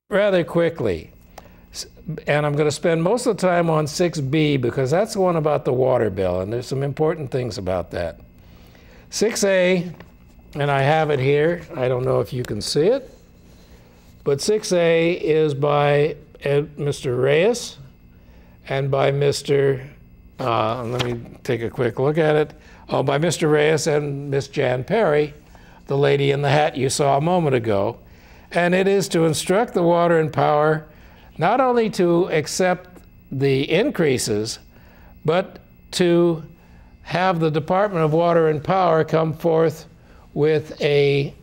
rather quickly. And I'm going to spend most of the time on 6B because that's the one about the water bill, and there's some important things about that. 6A, and I have it here. I don't know if you can see it, but 6A is by Mr. Reyes and by Mr. Let me take a quick look at it. Oh, by Mr. Reyes and Miss Jan Perry, the lady in the hat you saw a moment ago. And it is to instruct the Water and Power not only to accept the increases, but to have the Department of Water and Power come forth with a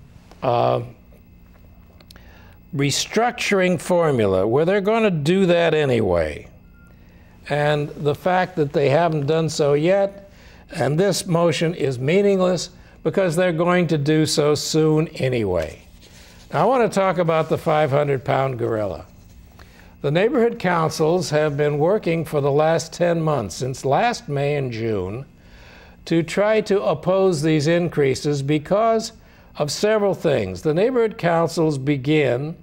restructuring formula where they're going to do that anyway. And the fact that they haven't done so yet, and this motion is meaningless because they're going to do so soon anyway. Now, I want to talk about the 500-pound gorilla. The neighborhood councils have been working for the last 10 months, since last May and June, to try to oppose these increases because of several things. The neighborhood councils the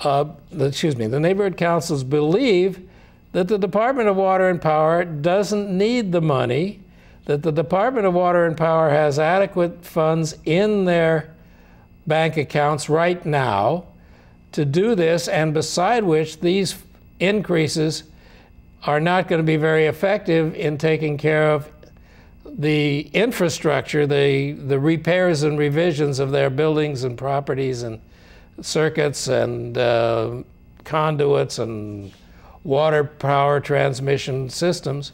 neighborhood councils believe that the Department of Water and Power doesn't need the money, that the Department of Water and Power has adequate funds in their bank accounts right now to do this, and beside which these increases are not going to be very effective in taking care of the infrastructure, the repairs and revisions of their buildings and properties and circuits and conduits and water power transmission systems,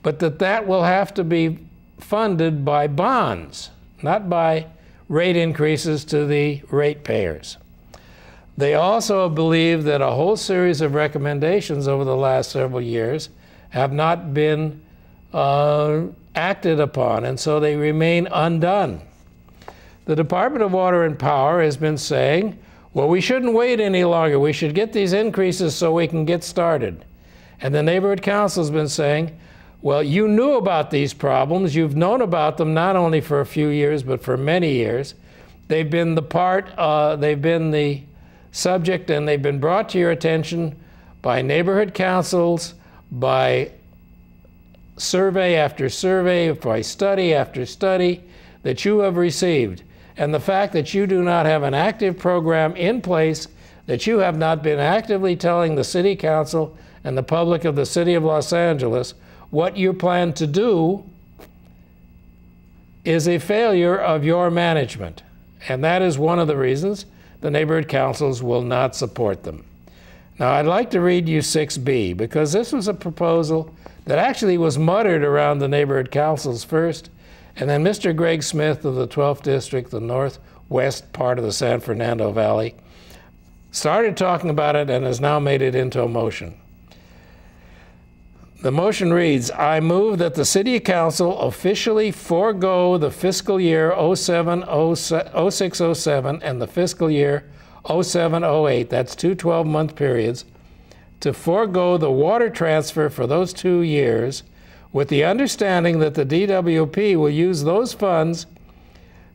but that will have to be funded by bonds, not by rate increases to the ratepayers. They also believe that a whole series of recommendations over the last several years have not been acted upon, and so they remain undone. The Department of Water and Power has been saying, well, we shouldn't wait any longer. We should get these increases so we can get started. And the neighborhood council has been saying, well, you knew about these problems. You've known about them not only for a few years, but for many years. They've been the subject, and they've been brought to your attention by neighborhood councils, by survey after survey, by study after study that you have received. And the fact that you do not have an active program in place, that you have not been actively telling the city council and the public of the city of Los Angeles what you plan to do, is a failure of your management. And that is one of the reasons the neighborhood councils will not support them. Now, I'd like to read you 6B, because this was a proposal that actually was muttered around the neighborhood councils first, and then Mr. Greg Smith of the 12th District, the northwest part of the San Fernando Valley, started talking about it and has now made it into a motion. The motion reads, I move that the City Council officially forego the fiscal year 06-07 and the fiscal year 07-08, that's two 12-month periods, to forego the water transfer for those 2 years, with the understanding that the DWP will use those funds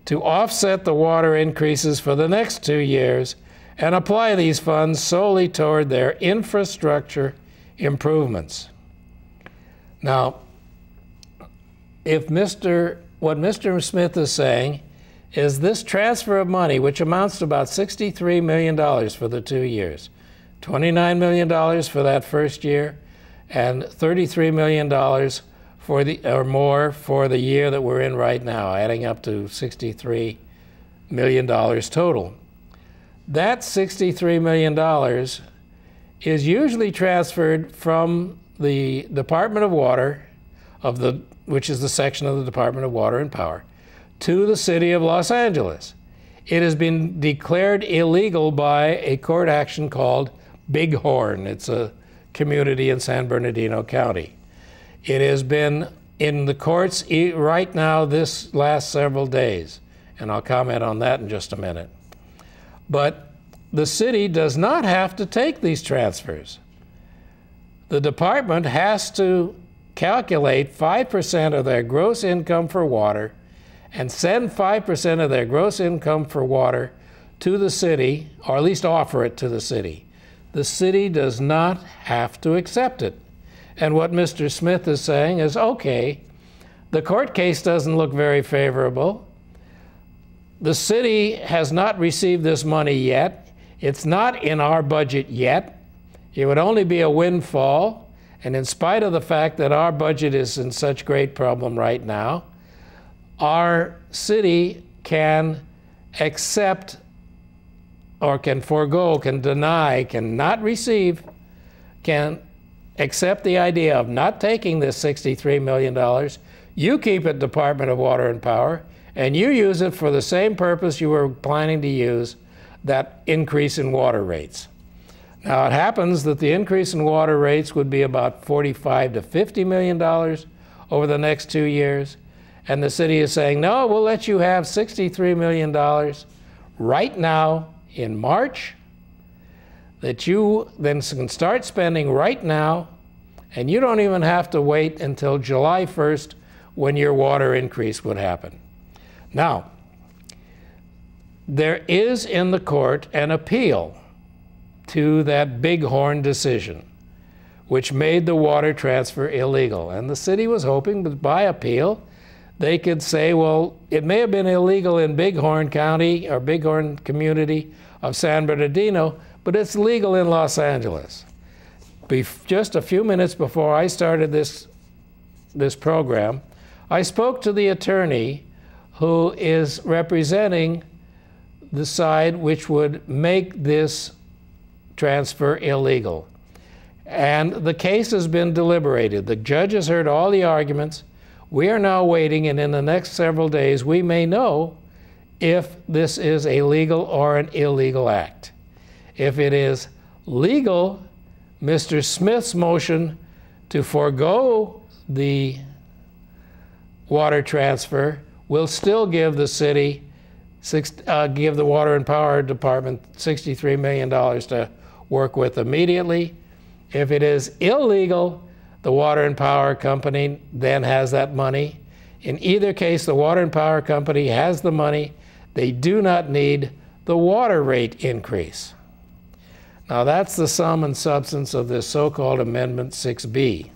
to offset the water increases for the next 2 years and apply these funds solely toward their infrastructure improvements. Now, if what Mr. Smith is saying is this transfer of money, which amounts to about $63 million for the 2 years, $29 million for that first year, and $33 million or more for the year that we're in right now, adding up to $63 million total. That $63 million is usually transferred from the Department of Water, which is the section of the Department of Water and Power, to the City of Los Angeles. It has been declared illegal by a court action called Bighorn. It's a community in San Bernardino County. It has been in the courts right now this last several days, and I'll comment on that in just a minute. But the city does not have to take these transfers. The department has to calculate 5% of their gross income for water and send 5% of their gross income for water to the city, or at least offer it to the city. The city does not have to accept it. And what Mr. Smith is saying is, okay, the court case doesn't look very favorable. The city has not received this money yet. It's not in our budget yet. It would only be a windfall. And in spite of the fact that our budget is in such great problem right now, our city can accept or can forego, can deny, can not receive, can accept the idea of not taking this $63 million. You keep it, Department of Water and Power, and you use it for the same purpose you were planning to use, that increase in water rates. Now, it happens that the increase in water rates would be about $45 to $50 million over the next 2 years. And the city is saying, no, we'll let you have $63 million right now in March, that you then can start spending right now, and you don't even have to wait until July 1st when your water increase would happen. Now, there is in the court an appeal to that Bighorn decision, which made the water transfer illegal. And the city was hoping that by appeal, they could say, well, it may have been illegal in Bighorn County or Bighorn community of San Bernardino, but it's legal in Los Angeles. Just a few minutes before I started this program, I spoke to the attorney who is representing the side which would make this transfer illegal. And the case has been deliberated. The judge has heard all the arguments. We are now waiting, and in the next several days, we may know if this is a legal or an illegal act. If it is legal, Mr. Smith's motion to forego the water transfer will still give the city, give the Water and Power Department $63 million to work with immediately. If it is illegal, the Water and Power Company then has that money. In either case, the Water and Power Company has the money. They do not need the water rate increase. Now, that's the sum and substance of this so-called Amendment 6B.